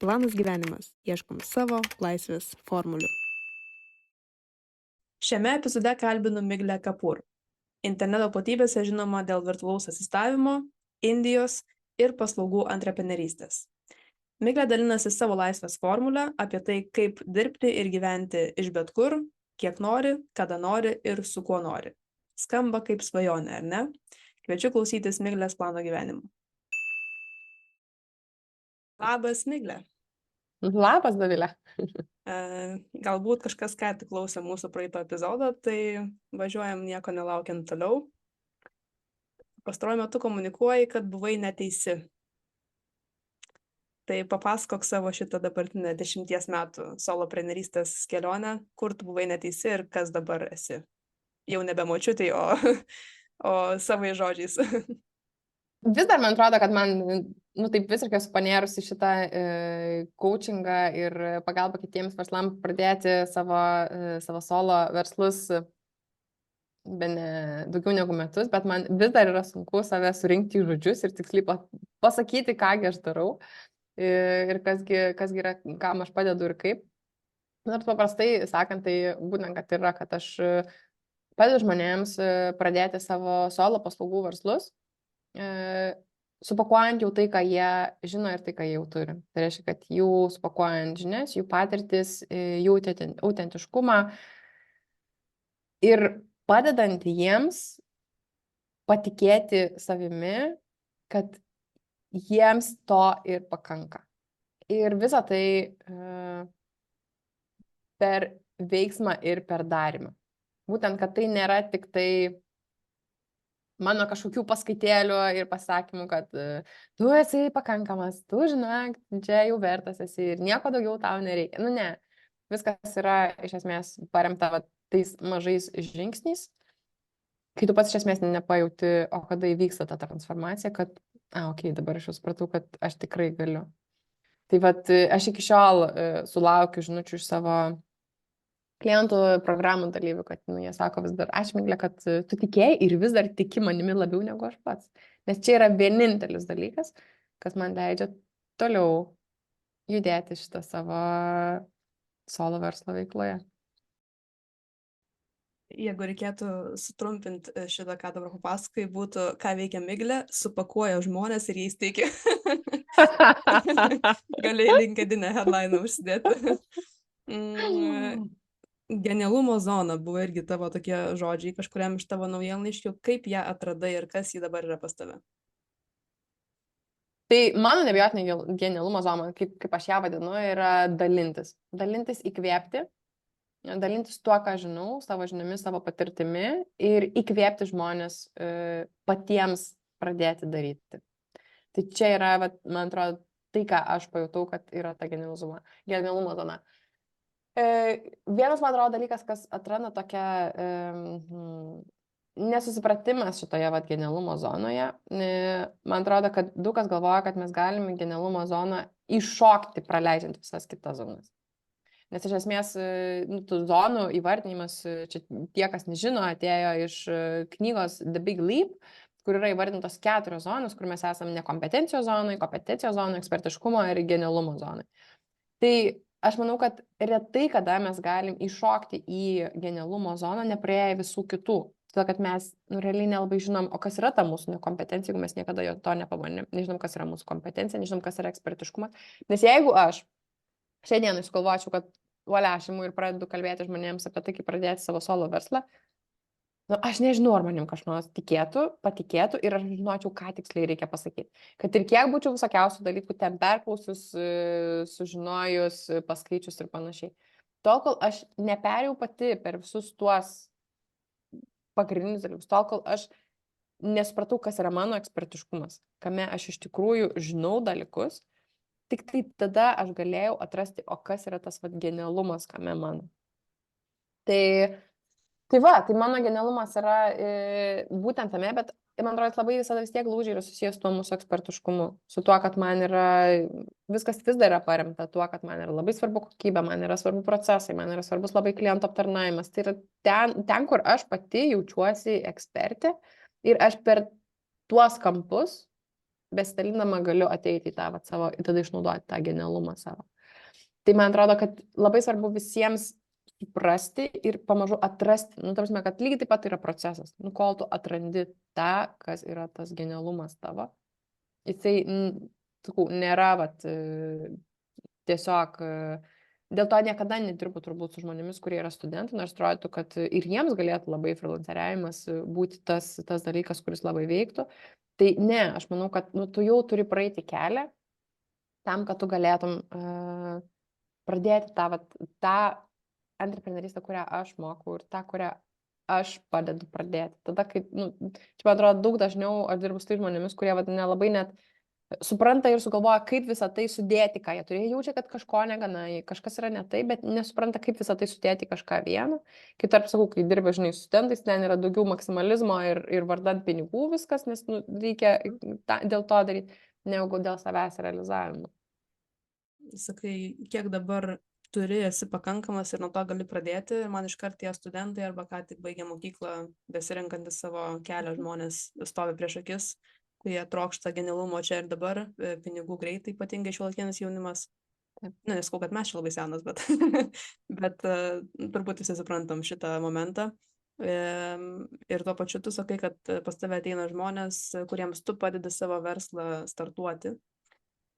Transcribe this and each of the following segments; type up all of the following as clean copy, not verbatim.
Planas gyvenimas. Ieškom savo laisvės formulių. Šiame epizode kalbinu Miglę Kapur. Interneto platybėse žinoma dėl virtualaus asistavimo, Indijos ir paslaugų antreprenerystės. Miglė dalinasi savo laisvės formulę apie tai, kaip dirbti ir gyventi iš bet kur, kiek nori, kada nori ir su kuo nori. Skamba kaip svajonė, ar ne? Kviečiu klausytis Miglės plano gyvenimo. Labas, Miglė. Labas, Dovilė. Galbūt kažkas ką tik klausė mūsų praeito epizodo, tai važiuojam nieko nelaukiant toliau. Pastaruoju metu komunikuoji, kad buvai neteisi. Tai papasakok savo šitą dabartinę 10 metų soloprenerystės kelionę, kur tu buvai neteisi ir kas dabar esi. Jau nebe močiutei, o savais žodžiais. Vis dar man atrodo, kad man, taip visiškai supanėrus į šitą coachingą ir pagalbą kitiems verslam pradėti savo solo verslus bene daugiau negu metus, bet man vis dar yra sunku save surinkti į žodžius ir tiksliai pasakyti, kągi aš darau ir kasgi yra, kam aš padedu ir kaip. Nors paprastai sakant, tai būtent, kad yra, kad aš padedu žmonėms pradėti savo solo paslaugų verslus, supakuojant jau tai, ką jie žino ir tai, ką jie jau turi. Tai reiškia, kad jų supakuojant žinias, jų patirtis, jų autentiškumą ir padedant jiems patikėti savimi, kad jiems to ir pakanka. Ir visą tai per veiksmą ir per darymą. Būtent, kad tai nėra tik tai mano kažkokių paskaitėlių ir pasakymų, kad tu esi pakankamas, tu žinok, čia jau vertas esi ir nieko daugiau tau nereikia. Ne, viskas yra iš esmės paremta tais mažais žingsniais, kai tu pats iš esmės nepajauti, o kada įvyksta ta transformacija, kad, dabar aš jau supratau, kad aš tikrai galiu. Tai aš iki šiol sulaukiu žinučių iš savo klientų programų dalyvių, kad jie sako vis dar, aš Miglė, kad tu tikėjai ir vis dar tiki manimi labiau negu aš pats. Nes čia yra vienintelis dalykas, kas man leidžia toliau judėti šitą savo solo verslo veikloje. Jeigu reikėtų sutrumpinti šitą, ką dabar papasakai, būtų, ką veikia Miglė, supakuoja žmonės ir jais teikia. Galėjai LinkedIn headline užsidėti. Genialumo zona buvo irgi tavo tokie žodžiai kažkuriam iš tavo naujienlaiškių. Kaip ją atradai ir kas ji dabar yra pas tave? Tai mano neabejotinai genialumo zona, kaip aš ją vadinu, yra dalintis. Dalintis įkvėpti, dalintis tuo, ką žinau, savo žiniomis, savo patirtimi ir įkvėpti žmonės patiems pradėti daryti. Tai čia yra, man atrodo, tai, ką aš pajutau, kad yra ta genialumo zona. Vienas, man atrodo, dalykas, kas atranda tokia nesusipratimas šitoje genialumo zonoje. Man atrodo, kad daug kas galvoja, kad mes galime genialumo zoną iššokti, praleidžiant visas kitas zonas. Nes iš esmės, tų zonų įvardinimas, čia tie, kas nežino, atėjo iš knygos The Big Leap, kur yra įvardintos 4 zonos, kur mes esame nekompetencijos zonai, kompetencijos zonai, ekspertiškumo ir genialumo zonai. Tai aš manau, kad retai kada mes galim iššokti į genialumo zoną, nepraėję visų kitų. Todėl, kad mes realiai nelabai žinom, o kas yra ta mūsų nekompetencija, jeigu mes niekada to nepabandėm. Nežinom, kas yra mūsų kompetencija, nežinom, kas yra ekspertiškumas. Nes jeigu aš šiandien sugalvočiau, kad aš imu ir pradedu kalbėti žmonėms apie tai, kaip pradėti savo solo verslą, aš nežinau, ar manim kažkas tikėtų, patikėtų ir aš žinočiau, ką tiksliai reikia pasakyti. Kad ir kiek būčiau visokiausių dalykų ten perklausius, sužinojus, paskaičius ir panašiai. Tol, kol aš neperėjau pati per visus tuos pagrindinius dalykus, tol, kol aš nesupratau, kas yra mano ekspertiškumas, kame aš iš tikrųjų žinau dalykus, tik taip tada aš galėjau atrasti, o kas yra tas genialumas, kame mano. Tai mano genialumas yra būtent tame, bet man atrodo, labai visada vis tiek lūžiai yra susijęs su tuo mūsų ekspertiškumu, su tuo, kad man yra, viskas vis dar yra paremta tuo, kad man yra labai svarbu kokybė, man yra svarbu procesai, man yra svarbus labai klientų aptarnavimas. Tai yra ten, kur aš pati jaučiuosi ekspertė ir aš per tuos kampus besidalindama galiu ateiti į tą vat, savo, ir tada išnaudoti tą genialumą savo. Tai man atrodo, kad labai svarbu visiems suprasti ir pamažu atrasti, nu, ta prasme, kad lygiai taip pat yra procesas, nu, kol tu atrandi tą, kas yra tas genialumas tavo, jisai, sakau, nėra, vat, tiesiog, dėl to niekada nedirbu turbūt su žmonėmis, kurie yra studentai, nors atrodytų, kad ir jiems galėtų labai freelanceriavimas būti tas dalykas, kuris labai veiktų. Tai ne, aš manau, kad nu, tu jau turi praeiti kelią tam, kad tu galėtum pradėti tą antreprenerystę, kurią aš moku ir tą, kurią aš padedu pradėti. Tada, kai, nu, čia man atrodo, daug dažniau aš dirbu su tai žmonėmis, kurie nelabai net supranta ir sugalvoja, kaip visą tai sudėti, ką jie turi. Jie jaučia, kad kažko negana, kažkas yra ne taip, bet nesupranta, kaip visą tai sudėti kažką vieną. Kai tarp sakau, kai dirba, žinai, su studentais, ten yra daugiau maksimalizmo ir vardant pinigų viskas, nes nu, reikia dėl to daryti, negu dėl savęs realizavimo. Sakai, kiek dabar turi, esi pakankamas ir nuo to gali pradėti. Ir man iškart tie studentai arba ką tik baigė mokyklą, besirenkantis savo kelią žmonės stovi prieš akis, kurie trokšta genialumo čia ir dabar, pinigų greitai, ypatingai šiuolaikinis jaunimas. Na, neskau, kad mes čia labai senas, bet turbūt visi suprantam šitą momentą. Ir tuo pačiu tu sakai, kad pas tave ateina žmonės, kuriems tu padedi savo verslą startuoti.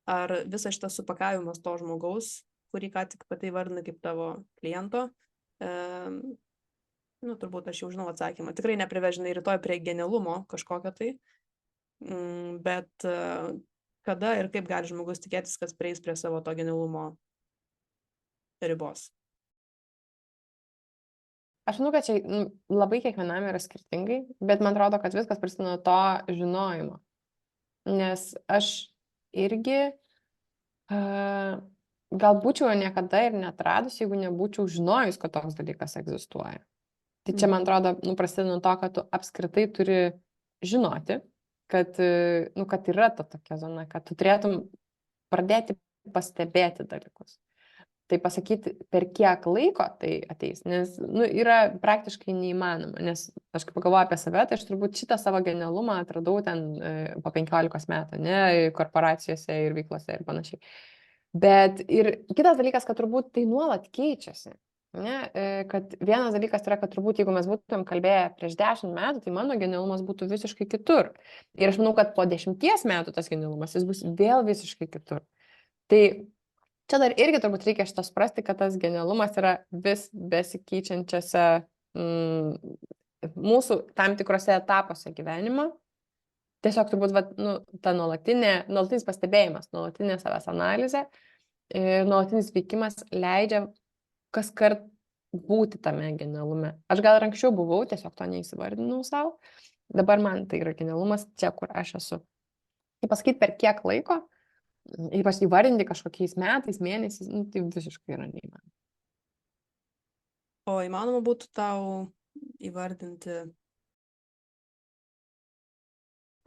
Ar visas šitas supakavimas to žmogaus, kurį ką tik pati vardinai kaip tavo kliento, nu, turbūt aš jau žinau atsakymą. Tikrai neprivežinai rytoj prie genialumo kažkokio tai, bet kada ir kaip gali žmogus tikėtis, kad prieis prie savo to genialumo ribos? Aš manau, kad čia labai kiekvienam yra skirtingai, bet man atrodo, kad viskas prasideda nuo to žinojimo. Nes aš irgi gal būčiau niekada ir netradus, jeigu nebūčiau žinojus, kad toks dalykas egzistuoja. Tai čia, man atrodo, prasideda nuo to, kad tu apskritai turi žinoti, kad yra ta tokia zona, kad tu turėtum pradėti pastebėti dalykus. Tai pasakyti, per kiek laiko tai ateis, nes yra praktiškai neįmanoma, nes aš kaip pagalvoju apie save, tai aš turbūt šitą savo genialumą atradau ten po 15 metų, ne, korporacijose ir veiklose ir panašiai. Bet ir kitas dalykas, kad turbūt tai nuolat keičiasi. Ne? Kad vienas dalykas yra, kad turbūt jeigu mes būtumėm kalbėję prieš 10 metų, tai mano genialumas būtų visiškai kitur. Ir aš manau, kad po 10 metų tas genialumas jis bus vėl visiškai kitur. Tai čia dar irgi turbūt reikia šitą suprasti, kad tas genialumas yra vis besikeičiančiose mūsų tam tikrose etapuose gyvenimo. Tiesiog turbūt ta nuolatinis pastebėjimas, nuolatinė savęs analizė ir nuolatinis veikimas leidžia kaskart būti tame genialume. Aš gal ir anksčiau buvau, tiesiog to neįsivardinau savo. Dabar man tai yra genialumas čia, kur aš esu. Tai pasakyti per kiek laiko, ypač įvardinti kažkokiais metais, mėnesiais, tai visiškai yra neįmanoma. O įmanoma būtų tau įvardinti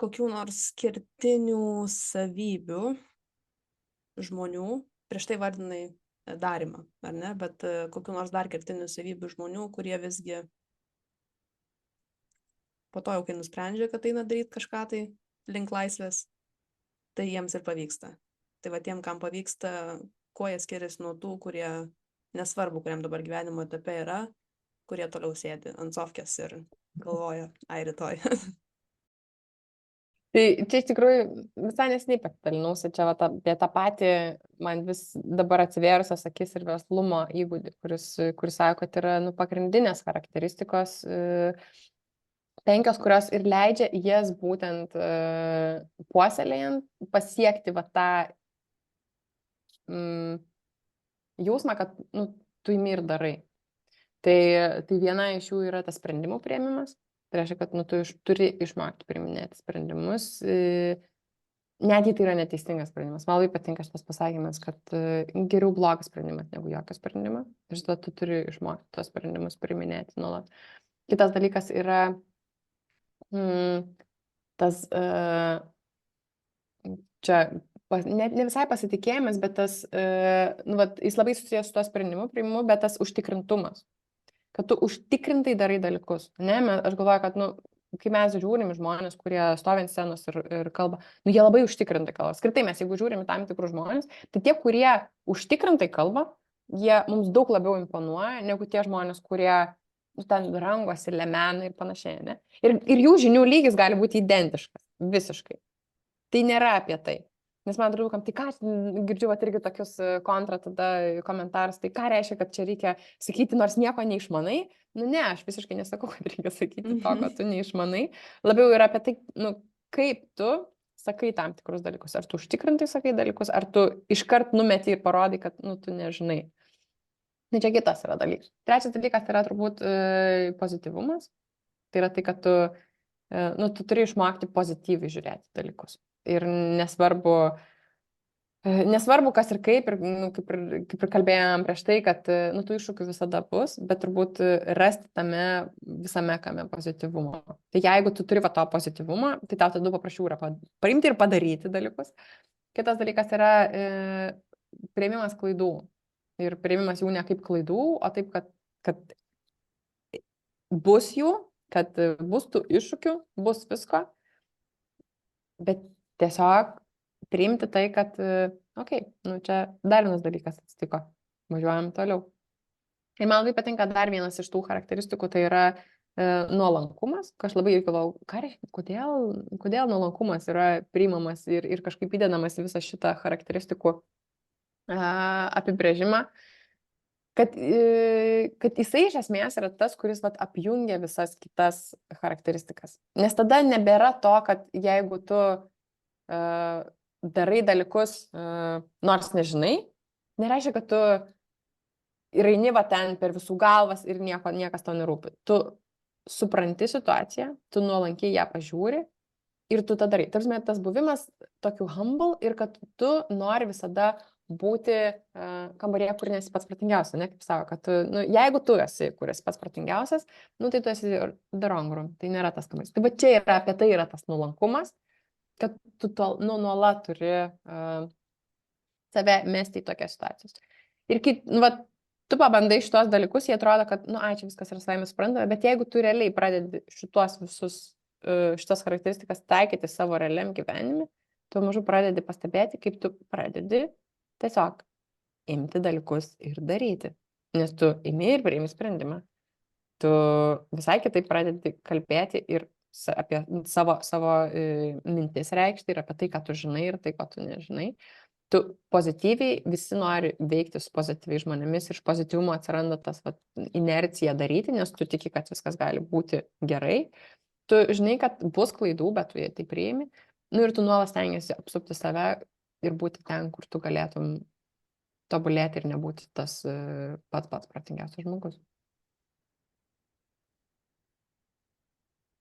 kokių nors skirtinių savybių žmonių, prieš tai vardinai darymą, ar ne, bet kokių nors dar kertinių savybių žmonių, kurie visgi po to jau, kai nusprendžia, kad eina daryti kažką tai link laisvės, tai jiems ir pavyksta. Tai va tiem, kam pavyksta, kuo jie skiriasi nuo tų, kurie nesvarbu, kuriam dabar gyvenimo etape yra, kurie toliau sėdi ant sofkės ir galvoja, ai rytoj. Tai čia iš tikrųjų visai neseniai pasidalinausi čia apie tą patį, man vis dabar atsivėrusios akis ir verslumo įgūdį, kuris sako, kad yra pagrindinės charakteristikos 5, kurios ir leidžia jas būtent puoselėjant pasiekti tą jausmą, kad tu imi ir darai. Tai viena iš jų yra tas sprendimų priėmimas. Tai reiškia, kad tu turi išmokti priiminėti sprendimus. Net jei tai yra neteisingas sprendimas. Man labai patinka šitas pasakymas, kad geriau blogas sprendimas negu jokio sprendimo. Ir tada tu turi išmokti tos sprendimus priiminėti nuolat. Kitas dalykas yra tas čia ne visai pasitikėjimas, bet tas, jis labai susijęs su tuo sprendimu priimu, bet tas užtikrintumas. Kad tu užtikrintai darai dalykus. Ne? Aš galvoju, kad kai mes žiūrim į žmonės, kurie stovi ant scenos ir kalba, nu jie labai užtikrintai kalba. Skirtai mes, jeigu žiūrim į tam tikrus žmonės, tai tie, kurie užtikrintai kalba, jie mums daug labiau imponuoja, negu tie žmonės, kurie ten rangosi, lemena ir panašiai, ne? Ir jų žinių lygis gali būti identiškas, visiškai. Tai nėra apie tai. Nes man atrodo, tai ką, girdžiu irgi tokius kontra tada komentarus, tai ką reiškia, kad čia reikia sakyti, nors nieko neišmanai? Nu ne, aš visiškai nesakau, kad reikia sakyti to, ko tu neišmanai. Labiau yra apie tai, nu, kaip tu sakai tam tikrus dalykus. Ar tu užtikrintai sakai dalykus, ar tu iškart numeti ir parodai, kad, nu, tu nežinai. Tai čia kitas yra dalykas. Trečias dalykas yra turbūt pozityvumas. Tai yra tai, kad tu turi išmokti pozityviai žiūrėti dalykus. Ir nesvarbu, kas ir kaip, ir, nu, kaip ir kalbėjom prieš tai, kad tų iššūkių visada bus, bet turbūt rasti tame visame kame pozityvumo. Tai jeigu tu turi to pozityvumo, tai tau tada paprasčiau yra paimti ir padaryti dalykus. Kitas dalykas yra priėmimas klaidų. Ir priėmimas jų ne kaip klaidų, o taip, kad bus jų, kad bus tų iššūkių, bus visko, bet tiesiog priimti tai, kad, nu čia dar vienas dalykas atsitiko, važiuojam toliau. Ir man labai patinka dar vienas iš tų charakteristikų, tai yra nuolankumas, kai aš labai galvojau, ką reiškia, kodėl nuolankumas yra priimamas ir kažkaip įdedamas į visą šitą charakteristikų apibrėžimą, kad jisai iš esmės yra tas, kuris apjungia visas kitas charakteristikas. Nes tada nebėra to, kad jeigu tu darai dalykus, nors nežinai, nereiškia, kad tu ir eini ten per visų galvas ir niekas tau nerūpi. Tu supranti situaciją, tu nuolankiai ją pažiūri ir tu tą darai. Tarsi tas buvimas tokiu humble ir kad tu nori visada būti kambaryje, kur nesi pats protingiausias, ne, kaip savo, kad jeigu tu esi, kur esi pats protingiausias, tai tu esi the wrong room, tai nėra tas kambarys. Tai va čia yra, apie tai yra tas nuolankumas, kad tu nuolat turi save mesti į tokias situacijas. Ir kai, tu pabandai šitos dalykus, jie atrodo, kad, čia viskas yra savimi suprantama, bet jeigu tu realiai pradedi šitas charakteristikas taikyti savo realiam gyvenime, tu mažu pradedi pastebėti, kaip tu pradedi tiesiog imti dalykus ir daryti. Nes tu imi ir priimi sprendimą. Tu visai kitaip pradedi kalbėti ir apie savo mintis reikšti ir apie tai, ką tu žinai ir tai, ko tu nežinai. Tu pozityviai, visi nori veikti su pozityviai žmonėmis ir iš pozityvumo atsiranda tas inercija daryti, nes tu tiki, kad viskas gali būti gerai. Tu žinai, kad bus klaidų, bet tu tai priimi. Ir tu nuolat stengiasi apsupti save ir būti ten, kur tu galėtum tobulėti ir nebūti tas pats protingiausias žmogus.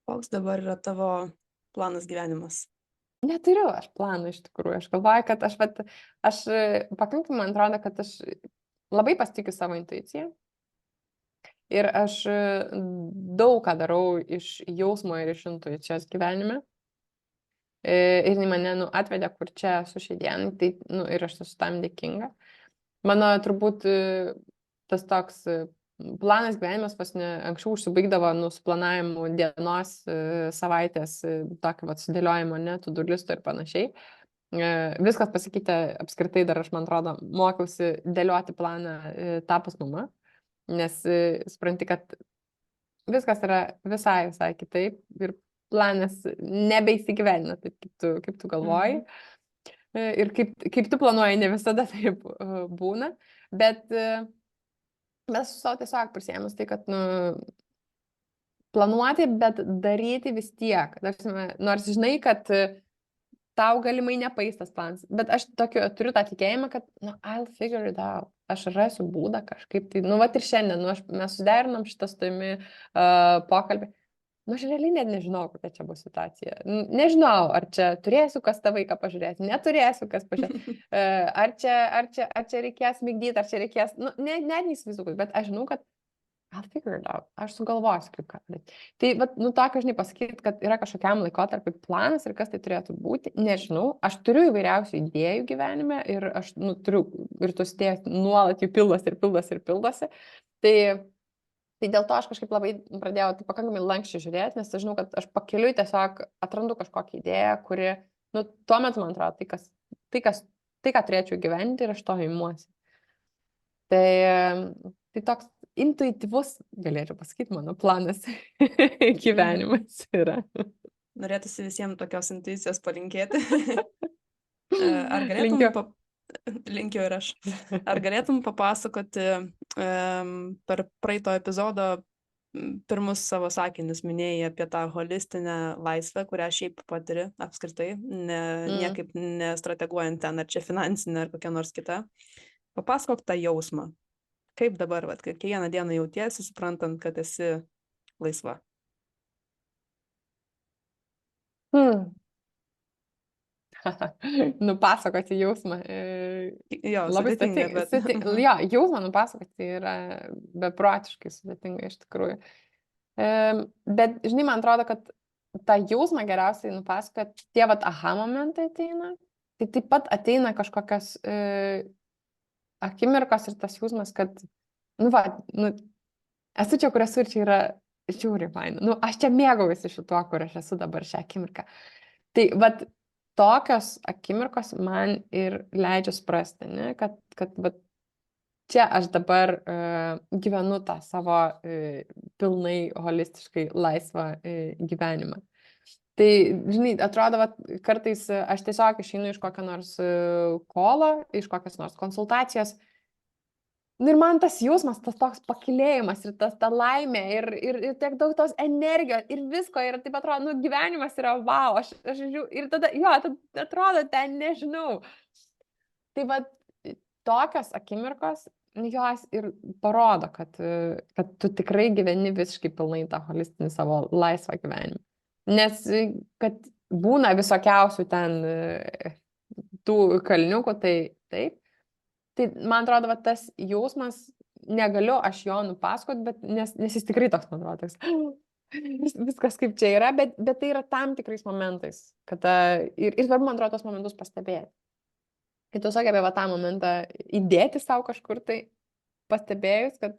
Koks dabar yra tavo planas gyvenimas? Neturiu aš planų iš tikrųjų. Aš galvoju, kad aš pakankamai, man atrodo, kad aš labai pasitikiu savo intuiciją. Ir aš daug ką darau iš jausmo ir iš intuicijos gyvenime. Ir jis mane atvedė, kur čia su šiandien, tai ir aš esu tam dėkinga. Mano turbūt tas toks planas gyvenimas anksčiau užsibaigdavo su planavimu dienos, savaitės, tokio sudėliojimo, to-do listo ir panašiai. Viskas pasikeitė apskritai, dar aš, man atrodo, mokiausi dėlioti planą tapus mama, nes supranti, kad viskas yra visai kitaip ir planas nebeįsigyvenina taip, kaip tu galvoji. Ir kaip tu planuoji, ne visada taip būna. Bet mes su savo tiesiog prisėmus tai, kad planuoti, bet daryti vis tiek. Nors žinai, kad tau galimai nepaeis tas planas. Bet aš turiu tą tikėjimą, kad I'll figure it out. Aš rasiu būdą kažkaip. Tai, ir šiandien, mes suderinom šitą su tavimi pokalbį. Aš realiai net nežinau, kokia čia bus situacija. Nežinau, ar čia turėsiu kas tą vaiką pažiūrėti, neturėsiu kas pažiūrėti. Ar čia reikės migdyti, ar čia reikės, net neįsivaizduoju, bet aš žinau, kad I'll figure it out. Aš sugalvosiu, kaip ką daryti. Tai, tokio, žinai, pasakyti, kad yra kažkokiam laikotarpiui planas ir kas tai turėtų būti, nežinau. Aš turiu įvairiausių idėjų gyvenime ir aš turiu ir tos idėjos nuolat jų pildosi. Tai Tai dėl to aš kažkaip labai pradėjau tai pakankamai lankščiai žiūrėti, nes aš žinau, kad aš pakeliui tiesiog atrandu kažkokią idėją, kuri, nu, tuo metu, man atrodo, tai, ką turėčiau gyventi ir aš to įmuosi. Tai toks intuityvus, galėčiau pasakyti, mano planas gyvenimas yra. Norėtųsi visiems tokios intuicijos palinkėti. Ar galėtum Linkiu. Linkiu ir aš. Ar galėtum papasakoti per praeito epizodo pirmus savo sakinius minėjai apie tą holistinę laisvę, kurią šiaip patiri apskritai, niekaip nestrateguojant ten, ar čia finansinė, ar kokia nors kita. Papasakok tą jausmą. Kaip dabar, kiekvieną dieną jautiesi, suprantant, kad esi laisva? Nupasakoti jausmą. Jo, Labai sudėtinga, bet... Jo, jausmą nupasakoti yra beprotiškai sudėtinga iš tikrųjų. Bet, žinai, man atrodo, kad tą jausmą geriausiai nupasakoti, tie vat aha momentai ateina, tai taip pat ateina kažkokios akimirkos ir tas jausmas, kad, esu čia, kur esu ir čia yra žiūri faina. Aš čia mėgaujuosi šituo, kur aš esu dabar šią akimirką. Tai, vat, tokios akimirkos man ir leidžia suprasti, ne, kad vat, čia aš dabar gyvenu tą savo pilnai holistiškai laisvą gyvenimą. Tai, žinai, atrodo, vat, kartais aš tiesiog išeinu iš kokio nors kolo, iš kokios nors konsultacijos. Ir man tas jausmas, tas toks pakilėjimas ir ta laimė ir tiek daug tos energijos ir visko ir taip atrodo, gyvenimas yra wow, aš žiūriu ir tada, tada atrodo ten, nežinau. Tai va, tokios akimirkos, jos ir parodo, kad tu tikrai gyveni visiškai pilnai tą holistinį savo laisvą gyvenimą. Nes, kad būna visokiausių ten tų kalniukų, tai taip. Tai, man atrodo, va, tas jausmas, negaliu aš jo nupasakot, bet nes jis tikrai toks, man atrodo, viskas kaip čia yra, bet tai yra tam tikrais momentais. Ir svarbu, man atrodo, tos momentus pastebėti. Kai tu sakai apie va, tą momentą įdėti savo kažkur, tai pastebėjus, kad,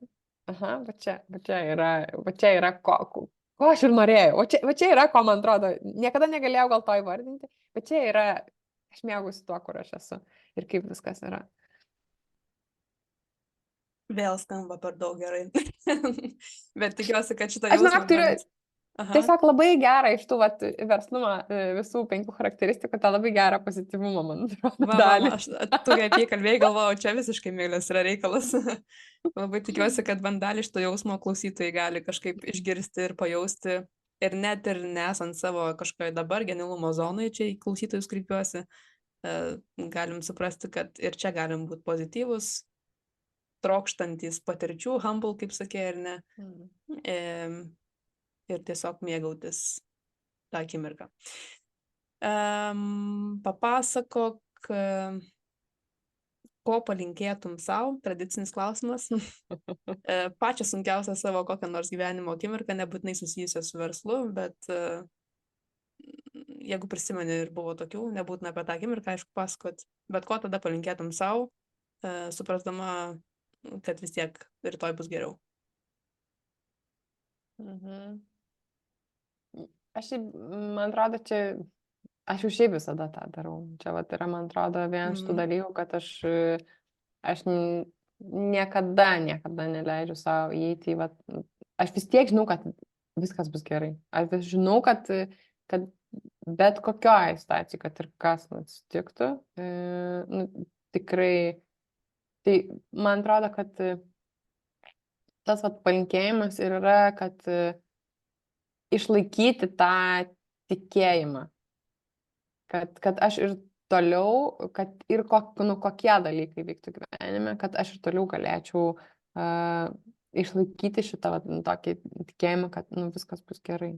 va čia yra ko aš ir norėjau. Va čia yra, ko man atrodo, niekada negalėjau gal to įvardinti, bet čia yra, aš mėgaujuosi tuo, kur aš esu ir kaip viskas yra. Vėl skamba per daug gerai. Bet tikiuosi, kad šitą jausmą... Aš turiu tiesiog labai gerą iš tų verslumo visų 5 charakteristikų, tą labai gerą pozityvumą, man atrodo, dalį. Tu apie jį kalbėjai, galvojau, čia visiškai Miglės yra reikalas. Labai tikiuosi, kad bent dalį šito jausmo klausytojai gali kažkaip išgirsti ir pajausti. Ir net ir nesant savo kažkoje dabar genialumo zonoje, čia į klausytojus kreipiuosi, galim suprasti, kad ir čia galim būti pozityvus, trokštantis patirčių, humble, kaip sakė, ar ne, ir tiesiog mėgautis tą akimirką. Papasakok, ko palinkėtum savo, tradicinis klausimas, pačią sunkiausią savo kokią nors gyvenimo akimirką, nebūtinai susijusią su verslu, bet jeigu prisimeni ir buvo tokių, nebūtina apie tą akimirką, aišku, pasakot, bet ko tada palinkėtum savo, suprasdama, kad vis tiek rytoj bus geriau. Man atrodo, aš jau šiaip visada tą darau. Čia vat yra, man atrodo, vienas tų dalykų, kad aš niekada neleidžiu savo įeiti į, aš vis tiek žinau, kad viskas bus gerai. Aš žinau, kad bet kokioje situacijoje, kad ir kas atsitiktų, tikrai. Tai man atrodo, kad tas palinkėjimas ir yra, kad išlaikyti tą tikėjimą, kad aš ir toliau, kad ir kokie dalykai vyktų gyvenime, kad aš ir toliau galėčiau išlaikyti šitą tokį tikėjimą, kad viskas bus gerai,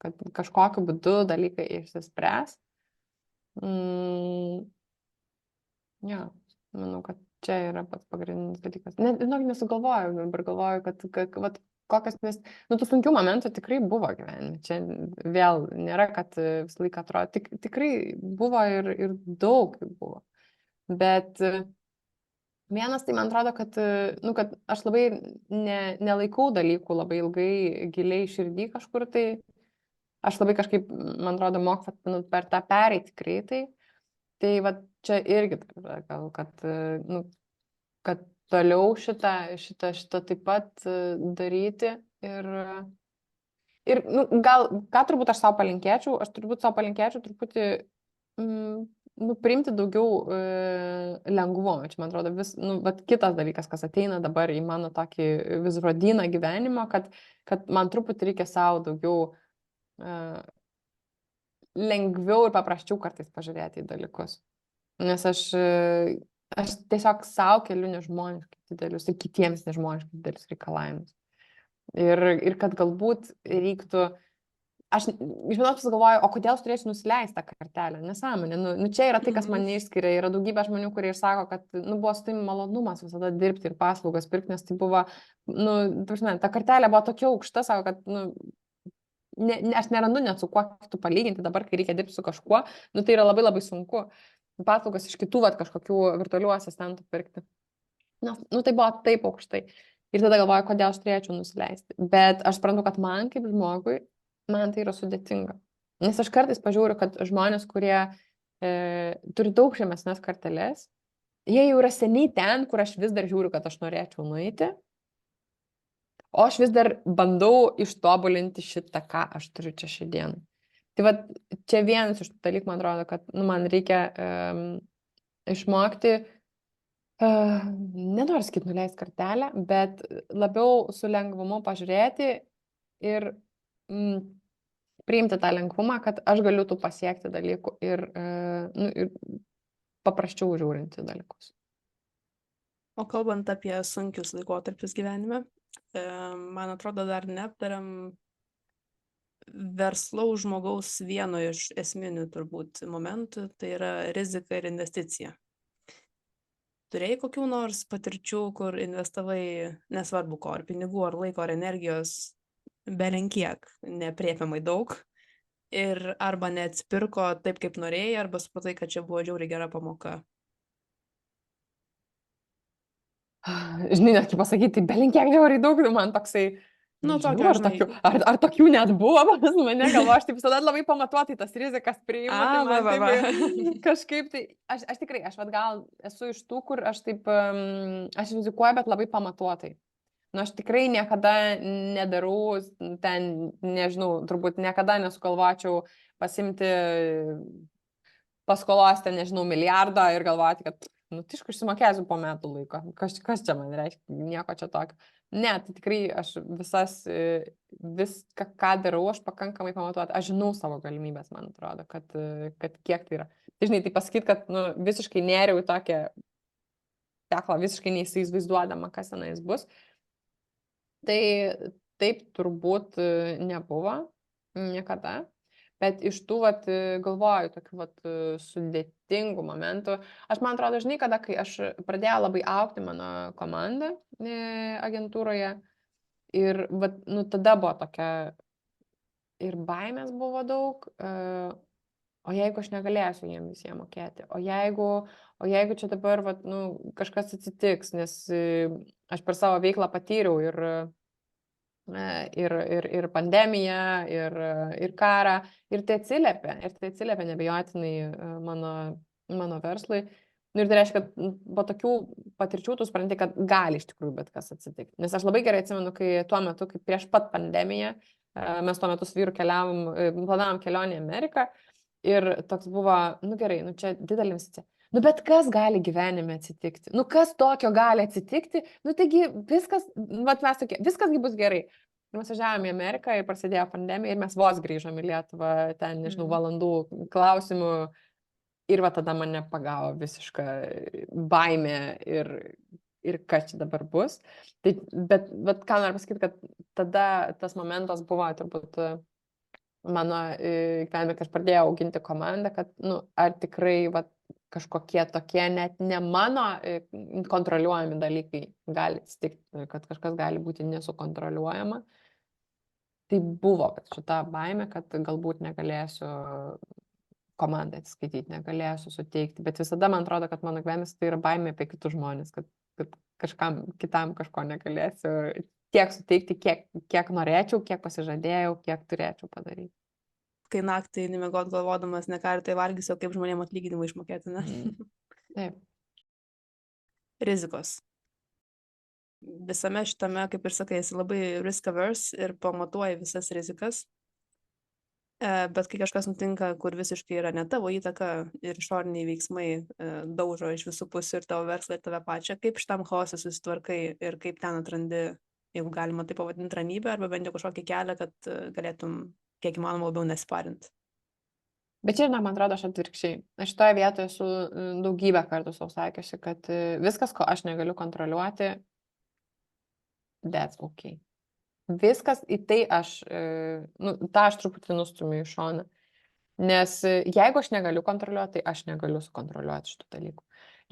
kad kažkokiu būdu dalykai išsispręs. Manau, kad čia yra pats pagrindinis dalykas. Nesugalvoju, dabar galvoju, kad kokias, nes, tų sunkių momentų tikrai buvo gyvenime. Čia vėl nėra, kad visą laiką atrodo, tikrai buvo ir daug buvo. Bet Vienas, tai man atrodo, kad, kad aš labai nelaikau dalykų labai ilgai, giliai širdį kažkur, tai aš labai kažkaip, man atrodo, moku per tą pereiti greitai. Tai va čia irgi gal, kad toliau šitą taip pat daryti ir gal, ką turbūt aš savo palinkėčiau, truputį priimti daugiau lengvumo. Čia, man atrodo, vat kitas dalykas, kas ateina dabar į mano tokį vis rodyną gyvenimo, kad man truputį reikia savo daugiau lengviau ir paprasčiau kartais pažiūrėti į dalykus. Nes aš tiesiog savo keliu nežmoniškai didelius ir kitiems nežmoniškai didelius reikalavimus. Ir kad galbūt reiktų, aš iš vienos pusės galvoju, o kodėl aš turėsiu nusileisti tą kartelę? Nesąmonė. Čia yra tai, kas man neišskiria. Yra daugybė žmonių, kurie ir sako, kad buvo su tai malonumas visada dirbti ir paslaugas pirkti, nes tai buvo, ta kartelė buvo tokia aukšta, sako, kad aš nerandu net su kuo tu palyginti dabar, kai reikia dirbti su kažkuo, tai yra labai labai sunku. Paslaugas iš kitų kažkokių virtualių asistentų pirkti. Tai buvo taip aukštai. Ir tada galvoju, kodėl aš turėčiau nusileisti. Bet aš suprantu, kad man kaip žmogui, man tai yra sudėtinga. Nes aš kartais pažiūriu, kad žmonės, kurie turi daug žemesnės karteles, jie jau yra seniai ten, kur aš vis dar žiūriu, kad aš norėčiau nueiti. O aš vis dar bandau ištobulinti šitą, ką aš turiu čia šiandien. Tai va, čia vienas iš tų dalykų, man atrodo, kad man reikia išmokti, nenoriu sakyti nuleisti kartelę, bet labiau su lengvumu pažiūrėti ir priimti tą lengvumą, kad aš galiu tų pasiekti dalykų ir paprasčiau žiūrinti dalykus. O kalbant apie sunkius laikotarpius gyvenime, man atrodo, dar neaptariam verslaus žmogaus vieno iš esminių turbūt momentų, tai yra rizika ir investicija. Turėjai kokių nors patirčių, kur investavai nesvarbu ko, ar pinigų, ar laiko, ar energijos, belenkiek, neaprėpiamai daug, ir arba neatsipirko taip, kaip norėjai, arba supratai, kad čia buvo žiauriai gera pamoka? Žinai, net kaip pasakyti, belenkiek žiauriai daug, man toksai, Tokio, ar tokių net buvo, pas mane galvo, aš taip visada labai pamatuotai tas rizikas priimu, tai man taip kažkaip, tai aš tikrai, aš gal esu iš tų, kur aš taip, aš rizikuoju, bet labai pamatuotai. Aš tikrai niekada nedarau, ten, nežinau, turbūt niekada nesugalvočiau pasimti paskolos, ten, nežinau, milijardą ir galvoti, kad tiškai išsimokėsiu po metų laiko. Kas čia man reiškia, nieko čia tokio. Ne, tai tikrai aš viską, ką darau, aš pakankamai pamatuoti. Aš žinau savo galimybės, man atrodo, kad kiek tai yra. Tai žinai, tai pasakyti, kad visiškai nėriau į tokią teklą, visiškai neįsivaizduodama, kas tenais bus. Tai taip turbūt nebuvo niekada. Bet iš tų, galvoju, tokių, sudėtingų momentų. Aš, man atrodo, žinai, kada, kai aš pradėjau labai augti mano komandą agentūroje ir, tada buvo tokia ir baimės buvo daug, o jeigu aš negalėsiu jiems visiems mokėti, o jeigu čia dabar, kažkas atsitiks, nes aš per savo veiklą patyriau ir pandemiją, ir karą, ir tai atsiliepia neabejotinai mano verslui. Ir tai reiškia, kad po tokių patirčių tu supranti, kad gali iš tikrųjų bet kas atsitikti. Nes aš labai gerai atsimenu, kai tuo metu, kai prieš pat pandemiją, mes tuo metu su vyru planavom kelionę į Ameriką ir toks buvo, gerai, čia didelė investicija. Bet kas gali gyvenime atsitikti? Kas tokio gali atsitikti? Taigi viskas, mes tokie, viskas bus gerai. Ir mes važiavome į Ameriką ir prasidėjo pandemija ir mes vos grįžom į Lietuvą, ten, nežinau, valandų klausimų. Ir tada mane pagavo visiška baimė ir kas čia dabar bus. Bet ką noriu pasakyti, kad tada tas momentas buvo turbūt mano gyvenime, kai aš pradėjau auginti komandą, kad, ar tikrai, kažkokie tokie net ne mano kontroliuojami dalykai gali atsitikti, kad kažkas gali būti nesukontroliuojama. Tai buvo šita baimė, kad galbūt negalėsiu komandą atsiskaityti, negalėsiu suteikti, bet visada man atrodo, kad mano gyvenimas tai yra baimė apie kitus žmonės, kad kad kažkam kitam kažko negalėsiu tiek suteikti, kiek norėčiau, kiek pasižadėjau, kiek turėčiau padaryti. Kai naktį nemiegot galvodamas, ne ką ir tai valgysiu, kaip žmonėm atlyginimą išmokėti, ne? Taip. Rizikos. Visame šitame, kaip ir sakai, esi labai risk averse ir pamatuoji visas rizikas. Bet kai kažkas nutinka, kur visiškai yra ne tavo įtaka ir išoriniai veiksmai daužo iš visų pusių ir tavo verslą, ir tave pačią, kaip šitam chaosui susitvarkai ir kaip ten atrandi, jeigu galima tai pavadinti, ramybę arba bent jau kažkokį kelią, kad galėtum kiek įmanoma labiau nesiparint. Bet čia, man atrodo, aš atvirkščiai. Aš šitoje vietoje esu daugybę kartų sau sakiusi, kad viskas, ko aš negaliu kontroliuoti, that's okay. Viskas į tai tą aš truputį nustumiu į šoną. Nes jeigu aš negaliu kontroliuoti, tai aš negaliu sukontroliuoti šitų dalykų.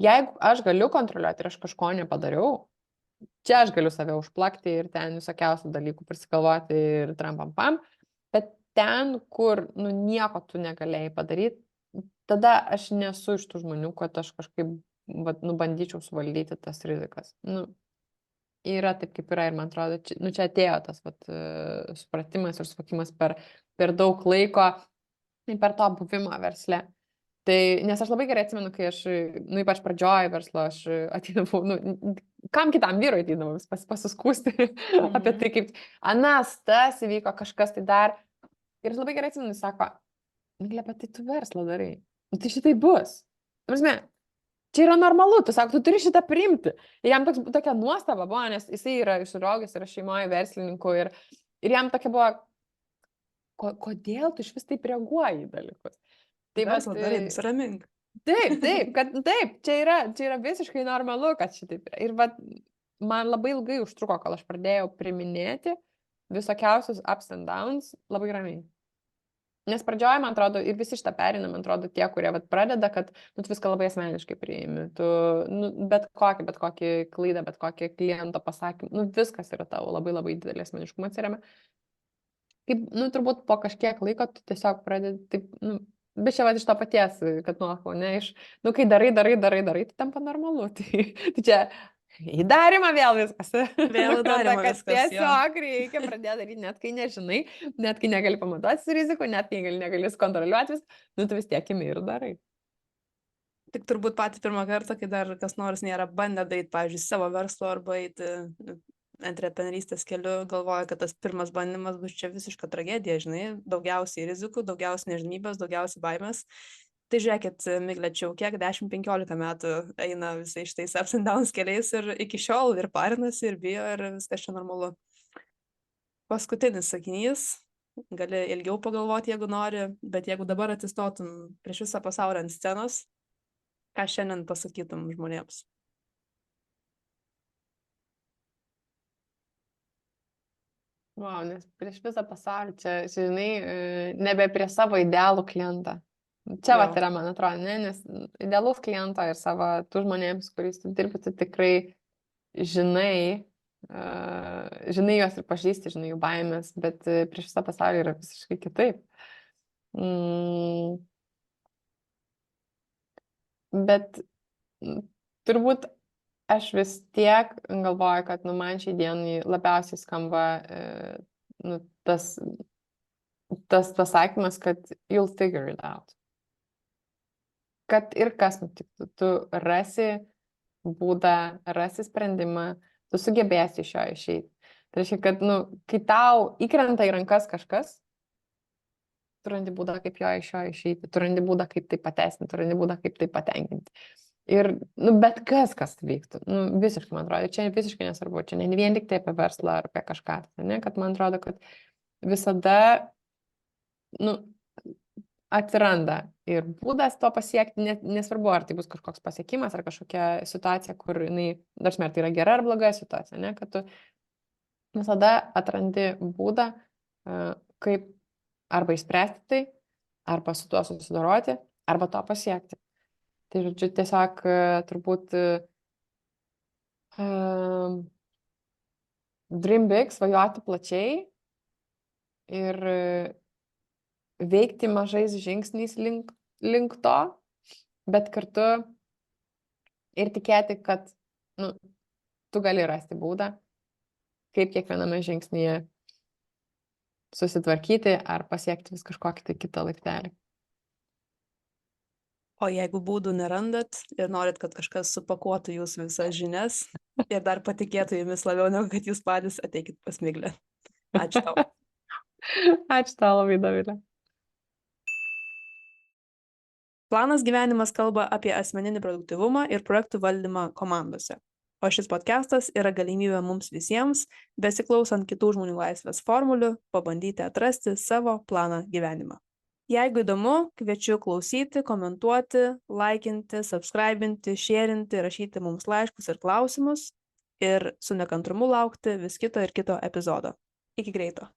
Jeigu aš galiu kontroliuoti ir aš kažko nepadariau, čia aš galiu save užplakti ir ten visokiausių dalykų prisigalvoti ir trampampam, bet ten, kur nieko tu negalėjai padaryti, tada aš nesu iš tų žmonių, kad aš kažkaip bandyčiau suvaldyti tas rizikas. Yra taip, kaip yra ir man atrodo, čia atėjo tas supratimas ir suvokimas per daug laiko ir per to buvimo versle. Tai, nes aš labai gerai atsimenu, kai aš, ypač pradžioj verslo, aš ateidavau, kam kitam vyrui ateidavau pasiskūsti apie tai, kaip anas, tas įvyko, kažkas tai dar. Ir aš labai gerai atsimenu, jis sako, Miglė, bet tai tu verslą darai. Tai šitai bus. Prasme, čia yra normalu, tu sako, tu turi šitą priimti. Ir jam tokia nuostaba buvo, nes jisai yra išraugęs, yra šeimoje verslininkų ir jam tokia buvo, kodėl tu iš vis taip reaguoji į dalykus. Tai verslą darai, nusiramink. Taip, čia yra visiškai normalu, kad šitaip yra. Ir man labai ilgai užtruko, kol aš pradėjau priminėti visokiausius ups and downs labai ramiai. Nes pradžioje, man atrodo, ir visi šitą perina, man atrodo, tie, kurie pradeda, kad tu viską labai asmeniškai priimi. Tu bet kokį klaidą, bet kokį kliento pasakymą, viskas yra tavo labai labai didelį asmeniškumą atsiremia. Kaip, turbūt po kažkiek laiko tu tiesiog pradedi taip, bet čia iš to paties, kad kai darai, tai tampa normalu. Tai čia į darymą vėl viskas. Vėl į darymą viskas. Tiesiog reikia pradėti daryti, net kai nežinai, net kai negali pamatuoti su riziku, net kai negali kontroliuoti vis, tu vis tiek imi ir darai. Tik turbūt patį pirmą kartą, kai dar kas nors nėra bandę daryti, pavyzdžiui, savo verslo arba eiti antreprenerystės keliu, galvoja, kad tas pirmas bandymas bus čia visiška tragedija, žinai, daugiausiai rizikų, daugiausiai nežinybės, daugiausiai baimės. Tai žiūrėkit, Miglė, čia jau kiek 10-15 metų eina visai šitais ups and downs keliais ir iki šiol ir parinasi, ir bijo, ir viskas čia normalu. Paskutinis sakinys, gali ilgiau pagalvoti, jeigu nori, bet jeigu dabar atsistotum prieš visą pasaulį ant scenos, ką šiandien pasakytum žmonėms? Wow, nes prieš visą pasaulį čia, žinai, nebe prie savo idealų klientą. Čia yra, man atrodo, nes idealus kliento ir savo tų žmonėms, kuriais tu dirbi, tu tikrai žinai juos ir pažįsti, žinai jų baimės, bet prieš visą pasaulį yra visiškai kitaip. Bet turbūt aš vis tiek galvoju, kad man šiai dienai labiausiai skamba tas pasakymas, kad you'll figure it out. Kad ir kas nutiktų, tu rasi būdą, rasi sprendimą, tu sugebėsi iš jo išeiti. Tai reiškia, kad kai tau įkrenta į rankas kažkas, tu randi būdą, kaip iš jo išeiti, tu randi būdą, kaip tai pateisinti, tu randi būdą, kaip tai patenkinti. Ir bet kas vyktų, visiškai, man atrodo, čia visiškai nesvarbu, čia ne vien tik tai apie verslą ar apie kažką, ne, kad man atrodo, kad visada, atsiranda ir būdas to pasiekti, nesvarbu, ar tai bus kažkoks pasiekimas, ar kažkokia situacija, kur jinai, ar tai yra gera ar bloga situacija, ne, kad tu visada atrandi būdą, kaip arba išspręsti tai, arba su tuo susidoroti, arba to pasiekti. Tai žodžiu, tiesiog turbūt dream big, svajoti plačiai ir veikti mažais žingsniais link to, bet kartu ir tikėti, kad Nu, tu gali rasti būdą, kaip kiekviename žingsnyje susitvarkyti ar pasiekti vis kažkokį tai kitą laiptelį. O jeigu būdų nerandat ir norit, kad kažkas supakuotų jūsų visas žinias ir dar patikėtų jumis labiau, negu kad jūs patys, ateikit pas Miglę. Ačiū tau. Ačiū tau labai, Dovilė. Planas gyvenimas kalba apie asmeninį produktyvumą ir projektų valdymą komandose. O šis podcastas yra galimybė mums visiems, besiklausant kitų žmonių laisvės formulių, pabandyti atrasti savo planą gyvenimą. Jeigu įdomu, kviečiu klausyti, komentuoti, laikinti, subscribinti, sharinti, rašyti mums laiškus ir klausimus ir su nekantrumu laukti vis kito ir kito epizodo. Iki greito.